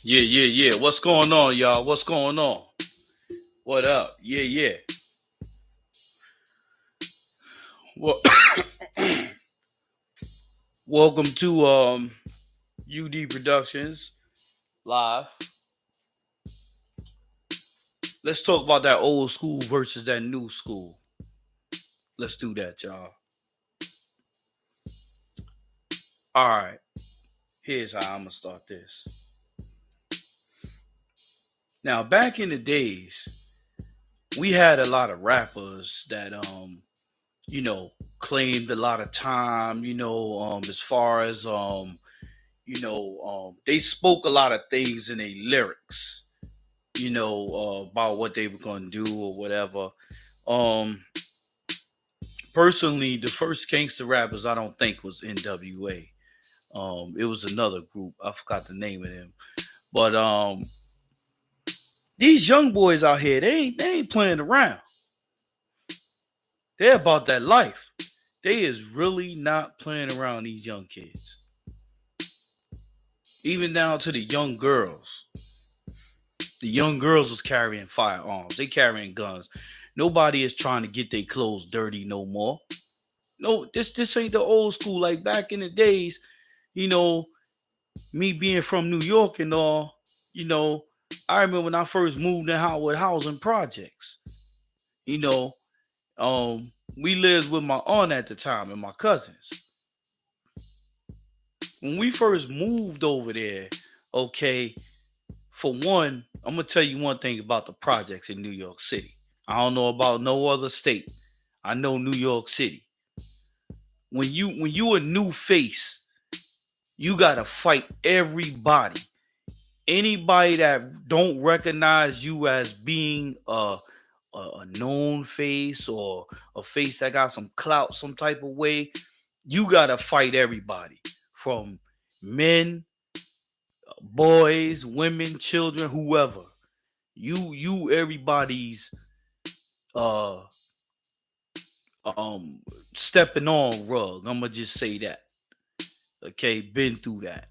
Yeah. What's going on, y'all? What's going on? What up? Yeah. Well, welcome to UD Productions live. Let's talk about that old school versus that new school. Let's do that, y'all. All right. Here's how I'm gonna start this. Now, back in the days, we had a lot of rappers that you know, claimed a lot of time. As far as they spoke a lot of things in their lyrics, about what they were going to do or whatever. Um, Personally, the first gangster rappers I don't think was NWA. It was another group. I forgot the name of them. But these young boys out here, they ain't playing around. They're about that life. They is really not playing around, these young kids. Even down to the young girls. The young girls is carrying firearms. They carrying guns. Nobody is trying to get their clothes dirty no more. No, this ain't the old school like back in the days. You know, me being from New York and all. You know, I remember when I first moved in Howard housing projects. You know, um, we lived with my aunt at the time and my cousins. When we first moved over there, okay, for one, I'm gonna tell you one thing about the projects in New York City. I don't know about no other state. I know New York City. When you a new face, you gotta fight everybody. Anybody that don't recognize you as being a known face or a face that got some clout some type of way, you gotta fight everybody. From men, boys, women, children, whoever. You everybody's uh stepping on rug. I'm gonna just say that. Okay, been through that.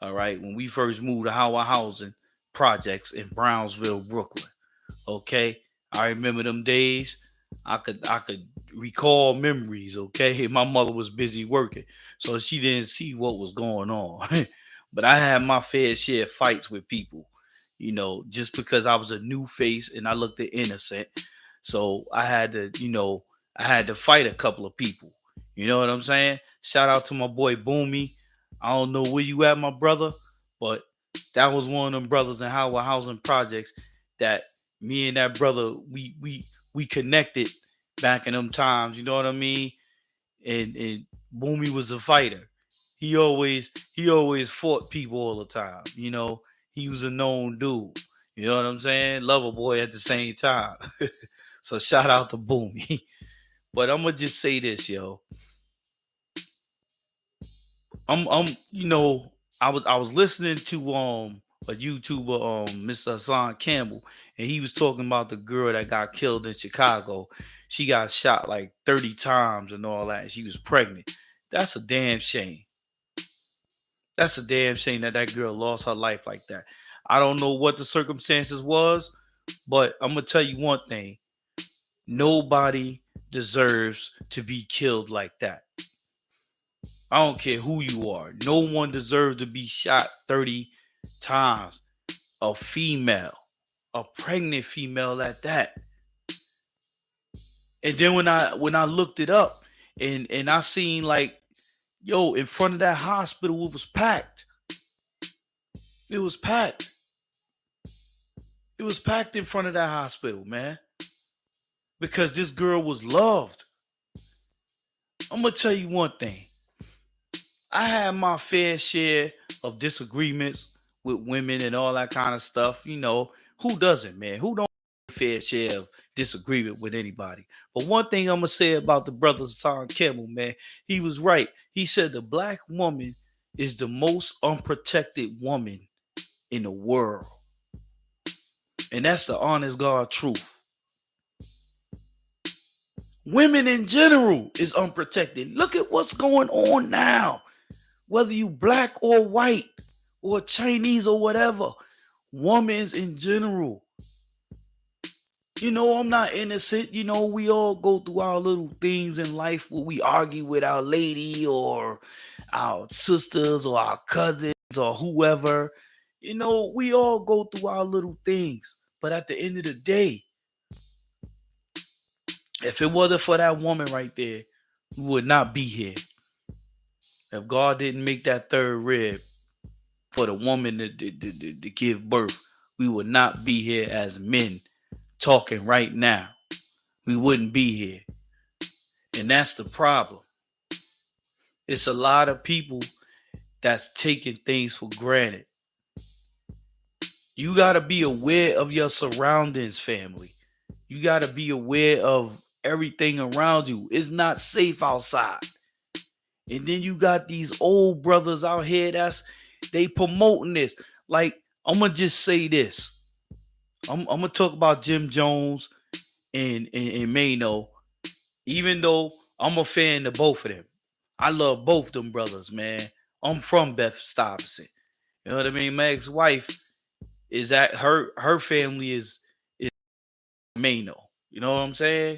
All right. When we first moved to Howard Housing Projects in Brownsville, Brooklyn. Okay. I remember them days. I could recall memories, okay? My mother was busy working, so she didn't see what was going on. But I had my fair share of fights with people, just because I was a new face and I looked innocent. So I had to fight a couple of people. You know what I'm saying? Shout out to my boy Boomy. I don't know where you at, my brother, but that was one of them brothers in Howard Housing Projects that me and that brother we connected back in them times. You know what I mean? And Boomy was a fighter. He always fought people all the time. He was a known dude. You know what I'm saying? Lover boy at the same time. So shout out to Boomy. But I'm gonna just say this, yo. I'm I was listening to a YouTuber, Mr. Hassan Campbell, and he was talking about the girl that got killed in Chicago. She got shot like 30 times and all that, and she was pregnant. That's a damn shame. That's a damn shame that that girl lost her life like that. I don't know what the circumstances was, but I'm gonna tell you one thing: nobody deserves to be killed like that. I don't care who you are. No one deserves to be shot 30 times. A female, a pregnant female at that. And then when I looked it up and I seen like, yo, in front of that hospital, it was packed. It was packed. It was packed in front of that hospital, man. Because this girl was loved. I'm gonna tell you one thing. I had my fair share of disagreements with women and all that kind of stuff. Who doesn't, man? Who don't have a fair share of disagreement with anybody? But one thing I'm gonna say about the brothers Tom Campbell, man, he was right. He said the black woman is the most unprotected woman in the world. And that's the honest God truth. Women in general is unprotected. Look at what's going on now. Whether you black or white, or Chinese or whatever. Women's in general. I'm not innocent. We all go through our little things in life where we argue with our lady or our sisters or our cousins or whoever. We all go through our little things. But at the end of the day, if it wasn't for that woman right there, we would not be here. If God didn't make that third rib for the woman to give birth, we would not be here as men talking right now. We wouldn't be here. And that's the problem. It's a lot of people that's taking things for granted. You got to be aware of your surroundings, family. You got to be aware of everything around you. It's not safe outside. And then you got these old brothers out here they promoting this. Like, I'm gonna just say this. I'm gonna talk about Jim Jones and Mano, even though I'm a fan of both of them. I love both them brothers, man. I'm from Beth Stuyvesant. You know what I mean? My ex-wife is at her family is Mano. You know what I'm saying?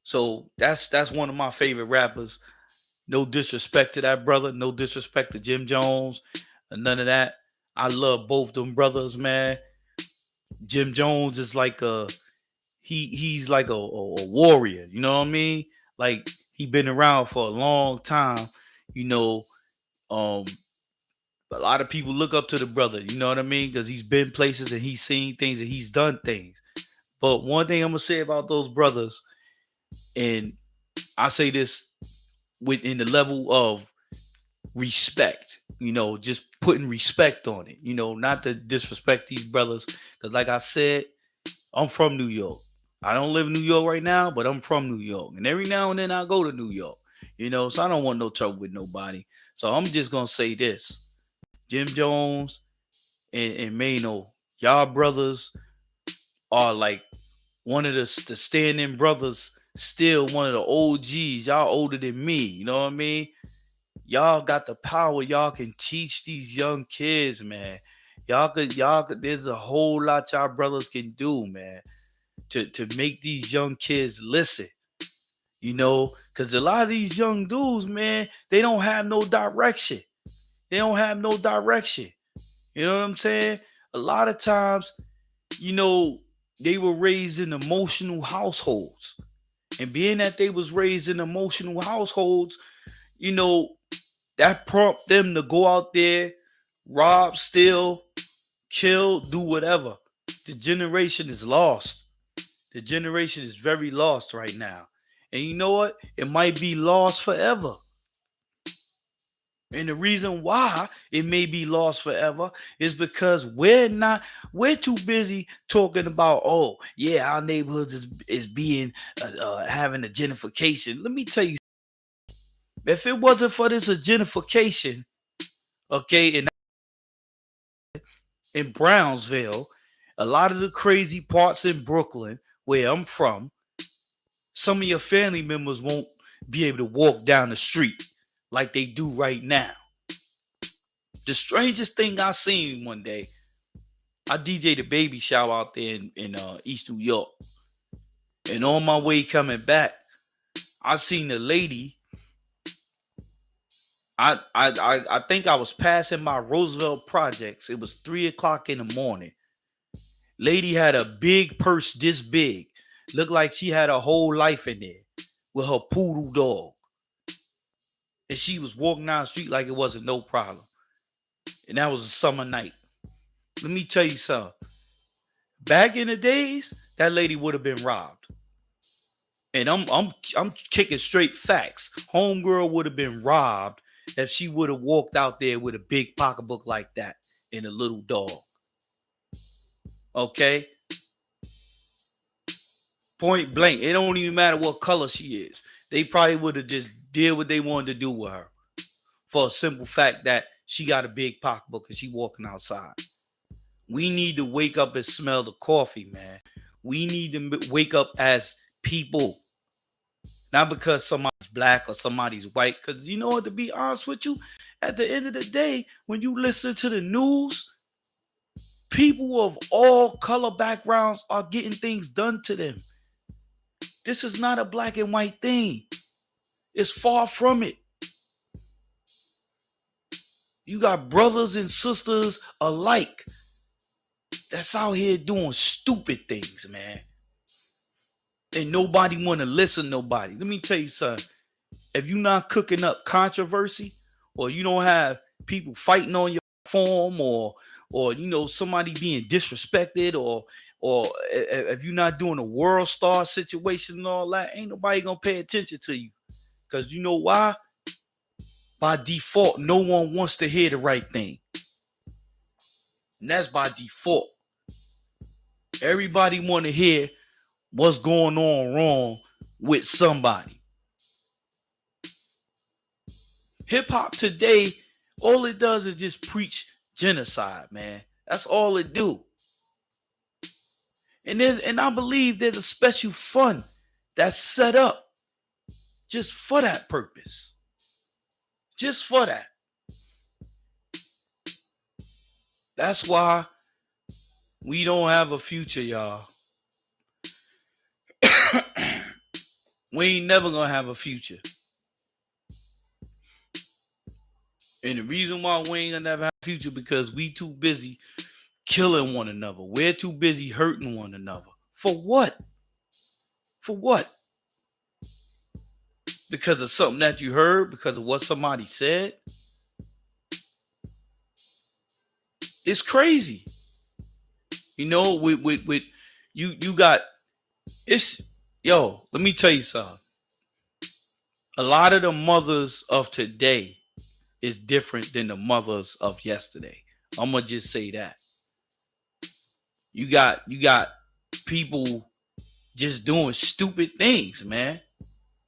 So that's one of my favorite rappers. No disrespect to that brother, no disrespect to Jim Jones, none of that. I love both them brothers, man. Jim Jones is like he's like a warrior, you know what I mean? Like, he been around for a long time, you know. Um, a lot of people look up to the brother, you know what I mean? Because he's been places and he's seen things and he's done things. But one thing I'm gonna say about those brothers, and I say this within the level of respect, just putting respect on it, not to disrespect these brothers. Because, like I said, I'm from New York. I don't live in New York right now, but I'm from New York. And every now and then I go to New York, so I don't want no trouble with nobody. So I'm just going to say this: Jim Jones and Mano, y'all brothers are like one of the standing brothers, still one of the OGs. Y'all older than me, you know what I mean? Y'all got the power. Y'all can teach these young kids, man. Y'all could, there's a whole lot y'all brothers can do, man, to make these young kids listen, because a lot of these young dudes, man, they don't have no direction. They don't have no direction. You know what I'm saying? A lot of times, they were raised in emotional households. And being that they was raised in emotional households, you know, that prompt them to go out there, rob, steal, kill, do whatever. The generation is lost. The generation is very lost right now. And you know what? It might be lost forever. And the reason why it may be lost forever is because we're too busy talking about, oh, yeah, our neighborhoods is being, having a gentrification. Let me tell you, if it wasn't for this gentrification, okay, in Brownsville, a lot of the crazy parts in Brooklyn, where I'm from, some of your family members won't be able to walk down the street like they do right now. The strangest thing I seen one day, I DJ'd a baby shower out there in East New York. And on my way coming back, I seen a lady. I think I was passing by Roosevelt Projects. It was 3 o'clock in the morning. Lady had a big purse this big. Looked like she had a whole life in there with her poodle dog. And she was walking down the street like it wasn't no problem. And that was a summer night. Let me tell you something. Back in the days, that lady would have been robbed. And I'm kicking straight facts. Homegirl would have been robbed if she would have walked out there with a big pocketbook like that and a little dog. Okay? Point blank. It don't even matter what color she is. They probably would have just did what they wanted to do with her. For a simple fact that she got a big pocketbook and she walking outside. We need to wake up and smell the coffee, man. We need to wake up as people. Not because somebody's black or somebody's white. Because you know what, to be honest with you, At the end of the day, when you listen to the news, people of all color backgrounds are getting things done to them. This is not a black and white thing. It's far from it. You got brothers and sisters alike that's out here doing stupid things, man. And nobody want to listen to nobody. Let me tell you something. If you're not cooking up controversy, or you don't have people fighting on your platform, or somebody being disrespected, or if you're not doing a world star situation and all that, ain't nobody gonna pay attention to you. Because you know why? By default, no one wants to hear the right thing. And that's by default. Everybody want to hear what's going on wrong with somebody. Hip hop today, all it does is just preach genocide, man. That's all it do. And I believe there's a special fund that's set up just for that purpose. Just for that. That's why we don't have a future, y'all. We ain't never gonna have a future. And the reason why we ain't gonna never have a future because we too busy killing one another. We're too busy hurting one another. For what? For what? Because of something that you heard? Because of what somebody said? It's crazy. With you got let me tell you something. A lot of the mothers of today is different than the mothers of yesterday. I'm gonna just say that. You got people just doing stupid things, man.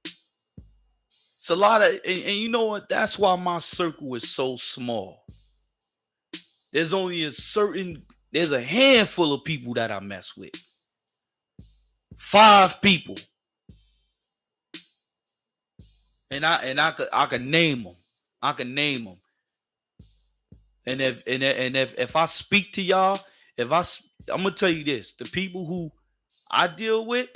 It's a lot of, and you know what? That's why my circle is so small. There's only there's a handful of people that I mess with. 5 people. And I could name them. I can name them. And if I speak to y'all, I'm gonna tell you this: the people who I deal with,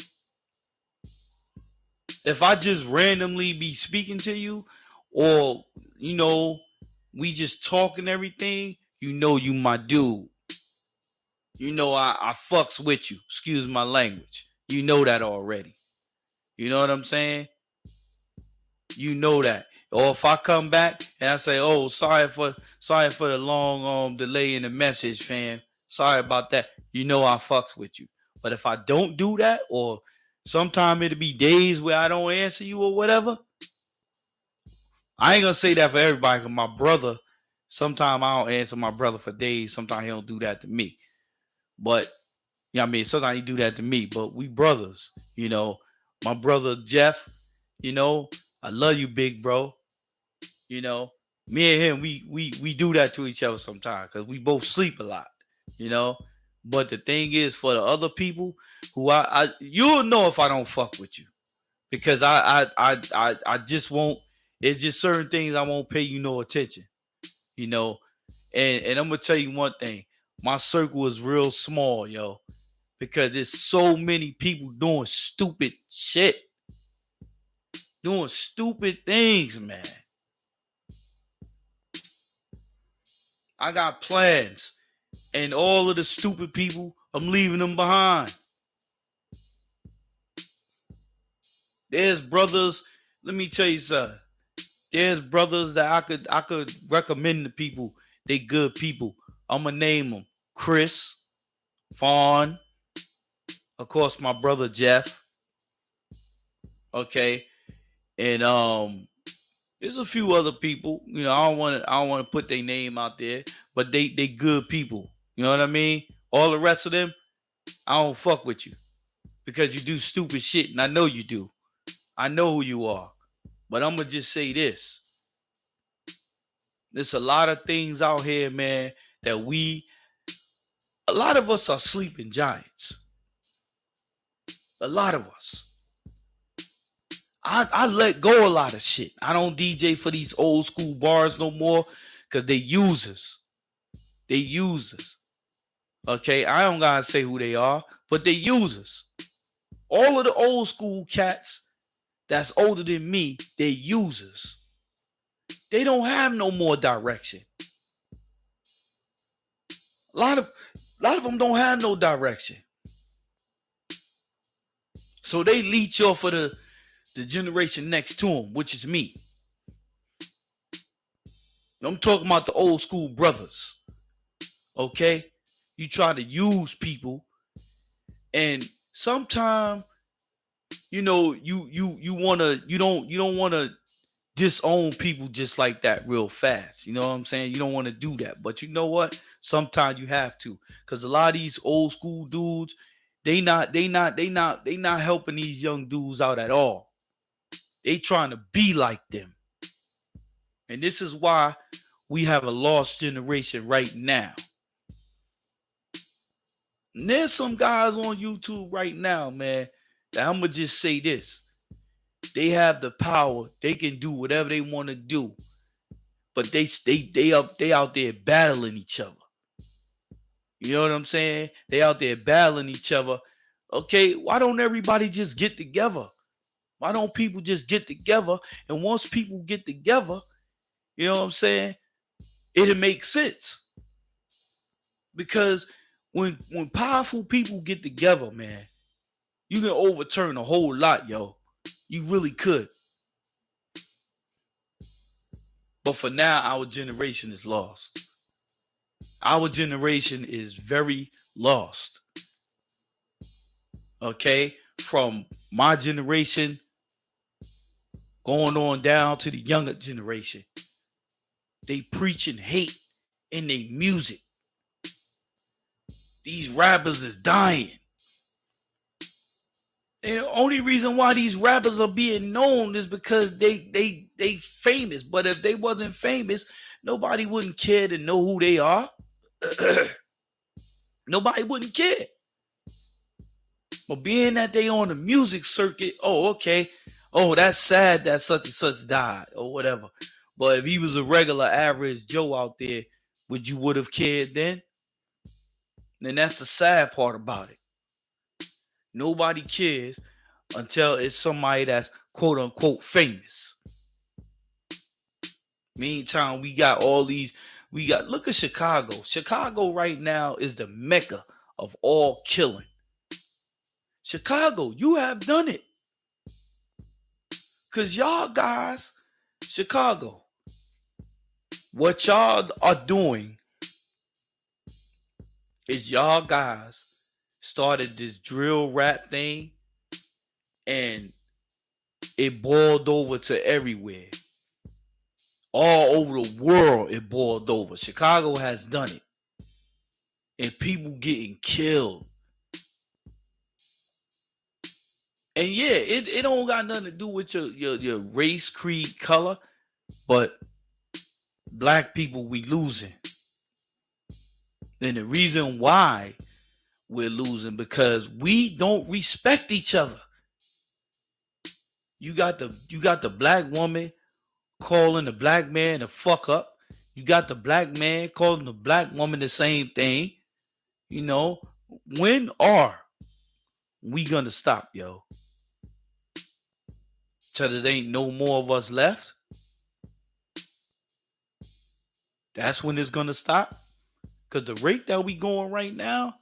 if I just randomly be speaking to you, or we just talking everything, you my dude. I fucks with you. Excuse my language. You know that already. You know what I'm saying? You know that. Or if I come back and I say, "Oh, sorry for the long delay in the message, fam. Sorry about that." I fucks with you. But if I don't do that, or sometime it'll be days where I don't answer you or whatever, I ain't gonna say that for everybody. Cause my brother, sometimes I don't answer my brother for days. Sometimes he don't do that to me. But sometimes he do that to me. But we brothers, My brother Jeff, I love you, big bro. Me and him, we do that to each other sometimes because we both sleep a lot. But the thing is, for the other people who you'll know if I don't fuck with you, because I just won't. It's just certain things I won't pay no attention. And I'm gonna tell you one thing: my circle is real small, yo, because there's so many people doing stupid shit, doing stupid things, man. I got plans, and all of the stupid people, I'm leaving them behind. There's brothers, let me tell you something. There's brothers that I could recommend to people. They good people. I'm gonna name them: Chris, Fawn, of course my brother Jeff. Okay, and there's a few other people. I don't want to put their name out there, but they good people. You know what I mean? All the rest of them, I don't fuck with you because you do stupid shit, and I know you do. I know who you are. But I'm gonna just say this: there's a lot of things out here, man, that a lot of us are sleeping giants. A lot of us. I let go a lot of shit. I don't DJ for these old school bars no more because they users. They users. Okay, I don't gotta say who they are, but they users. All of the old school cats that's older than me, they users. They don't have no more direction. A lot of them don't have no direction. So they leech off of the generation next to them, which is me. I'm talking about the old school brothers. Okay? You try to use people, and sometimes you don't wanna disown people just like that real fast. You know what I'm saying? You don't want to do that. But you know what? Sometimes you have to. Cause a lot of these old school dudes, they not helping these young dudes out at all. They trying to be like them. And this is why we have a lost generation right now. And there's some guys on YouTube right now, man, that I'm gonna just say this. They have the power. They can do whatever they want to do. But they out there battling each other. You know what I'm saying? They out there battling each other. Okay, why don't everybody just get together? Why don't people just get together? And once people get together, you know what I'm saying? It'll make sense. Because when powerful people get together, man, you can overturn a whole lot, yo. You really could. But for now, our generation is lost. Our generation is very lost. Okay? From my generation going on down to the younger generation. They preaching hate in their music. These rappers is dying. And the only reason why these rappers are being known is because they famous. But if they wasn't famous, nobody wouldn't care to know who they are. Nobody wouldn't care. But being that they on the music circuit, oh, okay. Oh, that's sad that such and such died or whatever. But if he was a regular average Joe out there, would you would have cared then? Then that's the sad part about it. Nobody cares until it's somebody that's quote unquote famous. Meantime, we got look at Chicago. Chicago right now is the mecca of all killing. Chicago, you have done it. Cause y'all guys, Chicago, what y'all are doing is y'all guys started this drill rap thing and it boiled over to everywhere. All over the world it boiled over. Chicago has done it. And people getting killed. And yeah, it don't got nothing to do with your race, creed, color, but black people we losing. And the reason why we're losing because we don't respect each other. You got the black woman calling the black man the fuck up. You got the black man calling the black woman the same thing. You know, when are we gonna stop, yo? Till there ain't no more of us left. That's when it's gonna stop. Cause the rate that we going right now,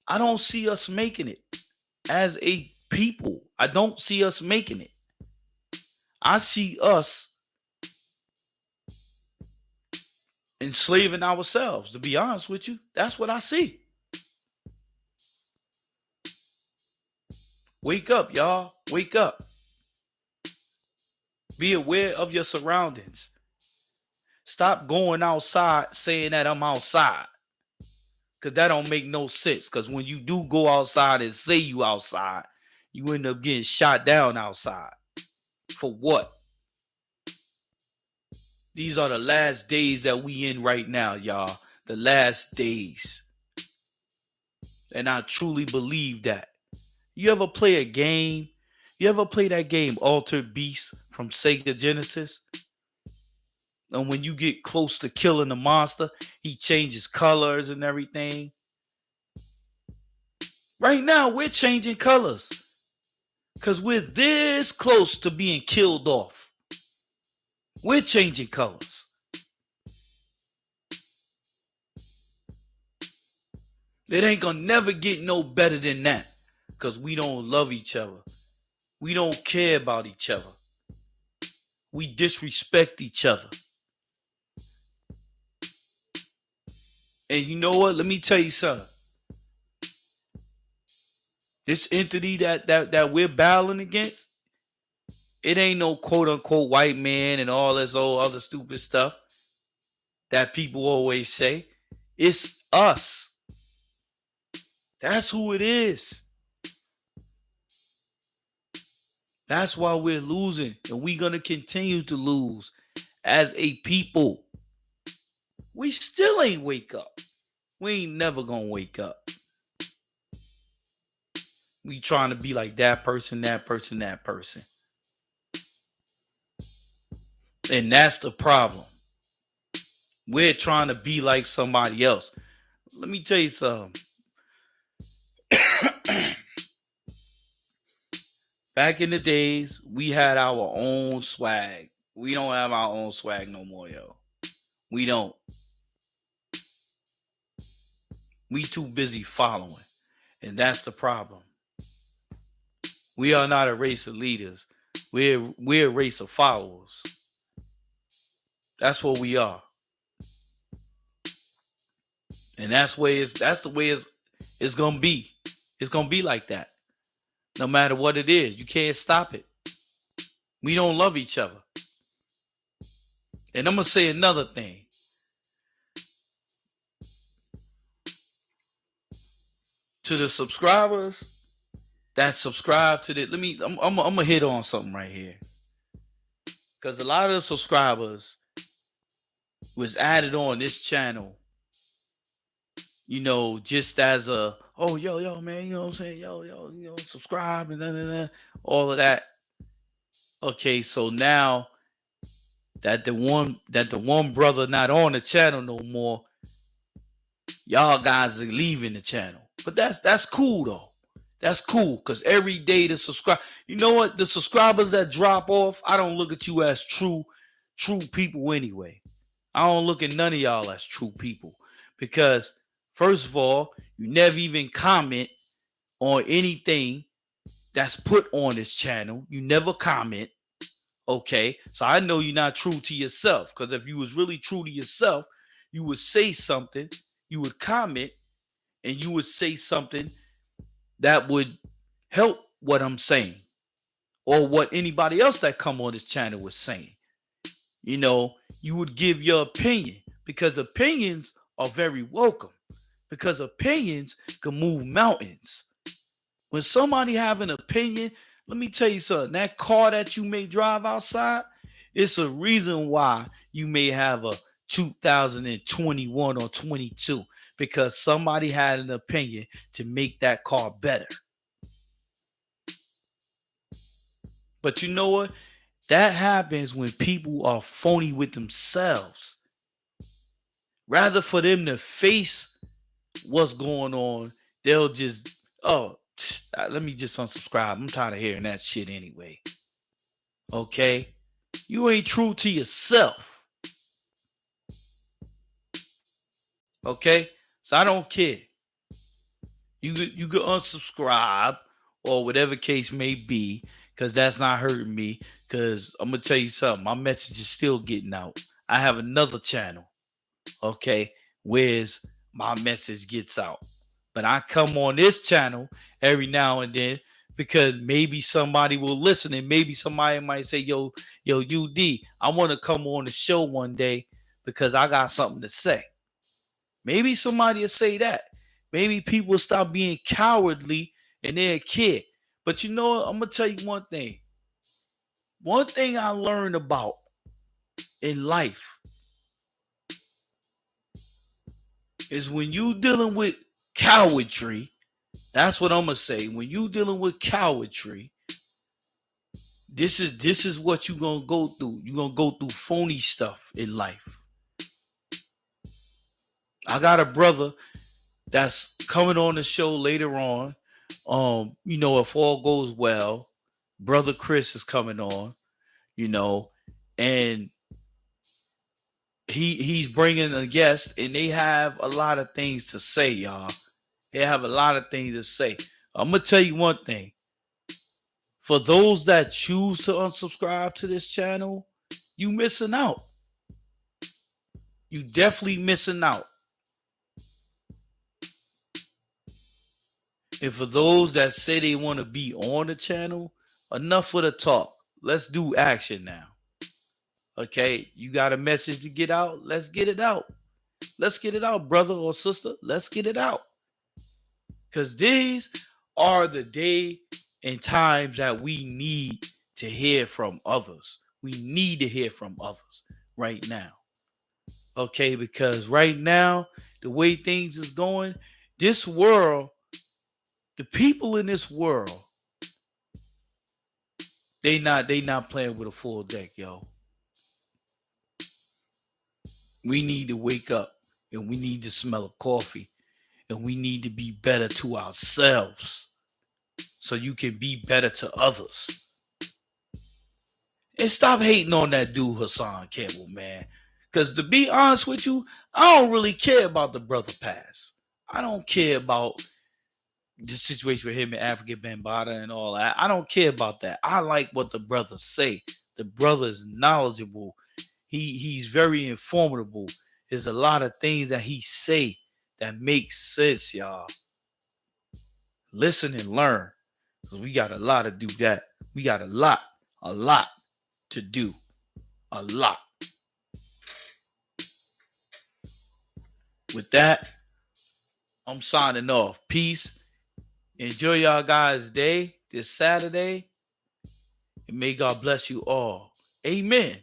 I don't see us making it as a people. I don't see us making it. I see us enslaving ourselves, to be honest with you. That's what I see. Wake up, y'all. Wake up. Be aware of your surroundings. Stop going outside saying that I'm outside. Because that don't make no sense. Because when you do go outside and say you outside, you end up getting shot down outside. For what? These are the last days that we in right now, y'all. The last days. And I truly believe that. You ever play a game You ever play that game Altered Beast from Sega Genesis? And when you get close to killing the monster, he changes colors and everything. Right now, we're changing colors because we're this close to being killed off. We're changing colors. It ain't gonna never get no better than that because we don't love each other. We don't care about each other. We disrespect each other. And you know what? Let me tell you something. This entity that we're battling against, it ain't no quote unquote white man and all this old other stupid stuff that people always say. It's us. That's who it is. That's why we're losing, and we're gonna continue to lose as a people. We still ain't wake up. We ain't never gonna wake up. We trying to be like that person, that person, that person. And that's the problem. We're trying to be like somebody else. Let me tell you something. Back in the days, we had our own swag. We don't have our own swag no more, yo. We don't. We too busy following. And that's the problem. We are not a race of leaders. We're a race of followers. That's what we are. And that's the way it's gonna be. It's gonna be like that. No matter what it is. You can't stop it. We don't love each other. And I'm gonna say another thing. To the subscribers that subscribe to the I'm gonna hit on something right here. Because a lot of the subscribers was added on this channel, just as a, oh, yo, man, you know what I'm saying? Yo, subscribe and all of that. Okay, so now that the one brother not on the channel no more, y'all guys are leaving the channel. But that's cool though. That's cool because every day the subscribe. You know what? The subscribers that drop off, I don't look at you as true people anyway. I don't look at none of y'all as true people because first of all, you never even comment on anything that's put on this channel. You never comment. Okay, so I know you're not true to yourself because if you was really true to yourself, you would say something, you would comment, and you would say something that would help what I'm saying or what anybody else that come on this channel was saying. You would give your opinion because opinions are very welcome because opinions can move mountains. When somebody have an opinion, let me tell you something. That car that you may drive outside, it's a reason why you may have a 2021 or 22 because somebody had an opinion to make that car better. But you know what? That happens when people are phony with themselves. Rather for them to face what's going on, they'll just, let me just unsubscribe. I'm tired of hearing that shit anyway. Okay? You ain't true to yourself. Okay? So I don't care. You could unsubscribe or whatever case may be because that's not hurting me because I'm going to tell you something. My message is still getting out. I have another channel, okay, where my message gets out. But I come on this channel every now and then because maybe somebody will listen and maybe somebody might say, yo, UD, I want to come on the show one day because I got something to say. Maybe somebody will say that. Maybe people will stop being cowardly and they're a kid. But you know what? I'm going to tell you one thing. One thing I learned about in life is when you dealing with cowardry, that's what I'm going to say. When you dealing with cowardry, This is what you gonna go through. You're gonna go through phony stuff in life. I got a brother that's coming on the show later on. If all goes well, brother Chris is coming on. You know, and he's bringing a guest, and they have a lot of things to say, y'all. They have a lot of things to say. I'm gonna tell you one thing. For those that choose to unsubscribe to this channel, you missing out. You definitely missing out. And for those that say they want to be on the channel, enough of the talk. Let's do action now. Okay, you got a message to get out? Let's get it out. Let's get it out, brother or sister. Let's get it out. Because these are the day and times that we need to hear from others. We need to hear from others right now. Okay, because right now, the way things is going, this world, the people in this world, they not playing with a full deck, yo. We need to wake up and we need to smell a coffee and we need to be better to ourselves so you can be better to others. And stop hating on that dude Hassan Campbell, man. Because to be honest with you, I don't really care about the brother pass. I don't care about the situation with him and African Bambaataa and all that. I don't care about that. I like what the brothers say. The brother is knowledgeable. He's very informative. There's a lot of things that he say that makes sense, y'all. Listen and learn. Because we got a lot to do that. We got a lot to do. A lot. With that, I'm signing off. Peace. Enjoy y'all guys' day this Saturday. And may God bless you all. Amen.